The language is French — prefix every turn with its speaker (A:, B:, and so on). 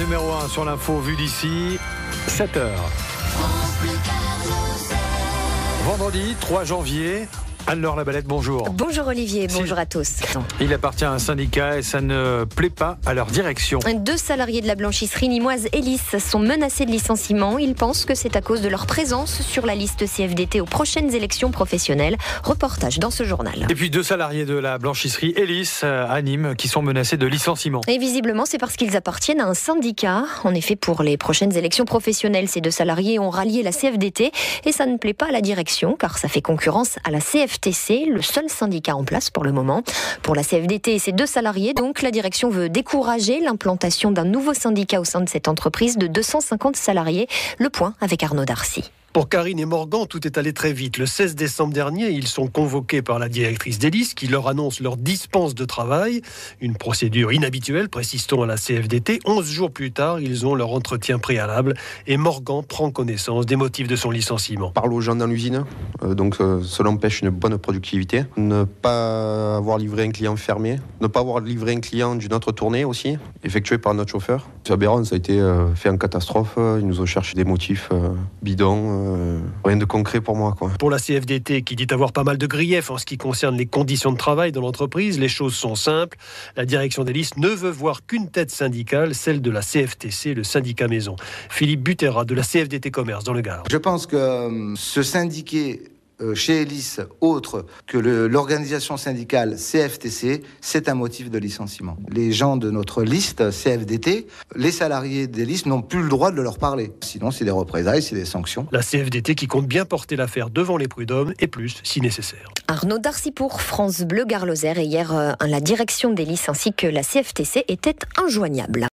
A: numéro 1 sur l'info vue d'ici, 7h. Vendredi 3 janvier. Anne-Laure Labalette, bonjour.
B: Bonjour Olivier, bonjour à tous.
A: Il appartient à un syndicat et ça ne plaît pas à leur direction.
B: 2 salariés de la blanchisserie nîmoise Elis sont menacés de licenciement. Ils pensent que c'est à cause de leur présence sur la liste CFDT aux prochaines élections professionnelles. Reportage dans ce journal.
A: Et puis 2 salariés de la blanchisserie Elis à Nîmes qui sont menacés de licenciement.
B: Et visiblement, c'est parce qu'ils appartiennent à un syndicat. En effet, pour les prochaines élections professionnelles, ces 2 salariés ont rallié la CFDT et ça ne plaît pas à la direction car ça fait concurrence à la CFTC, le seul syndicat en place pour le moment. Pour la CFDT et ses 2 salariés, donc, la direction veut décourager l'implantation d'un nouveau syndicat au sein de cette entreprise de 250 salariés. Le point avec Arnaud Darcy.
C: Pour Karine et Morgan, tout est allé très vite. Le 16 décembre dernier, ils sont convoqués par la directrice d'Elis qui leur annonce leur dispense de travail. Une procédure inhabituelle, précise-t-on à la CFDT. 11 jours plus tard, ils ont leur entretien préalable et Morgan prend connaissance des motifs de son licenciement.
D: Parle aux gens dans l'usine, donc cela empêche une bonne productivité. Ne pas avoir livré un client fermé, ne pas avoir livré un client d'une autre tournée aussi, effectuée par notre chauffeur. C'est aberrant, ça a été fait en catastrophe. Ils nous ont cherché des motifs bidons. Rien de concret pour moi, quoi.
C: Pour la CFDT, qui dit avoir pas mal de griefs en ce qui concerne les conditions de travail dans l'entreprise, les choses sont simples. La direction d'Elis ne veut voir qu'une tête syndicale, celle de la CFTC, le syndicat maison. Philippe Butera de la CFDT Commerce dans le Gard.
E: Je pense que se syndiquer chez Elis, autre que l'organisation syndicale CFTC, c'est un motif de licenciement. Les gens de notre liste CFDT, les salariés d'Elis n'ont plus le droit de leur parler. Sinon, c'est des représailles, c'est des sanctions.
C: La CFDT qui compte bien porter l'affaire devant les prud'hommes et plus si nécessaire.
B: Arnaud Darcy pour France Bleu Gard-Lozère. Et hier, la direction d'Elis ainsi que la CFTC étaient injoignables.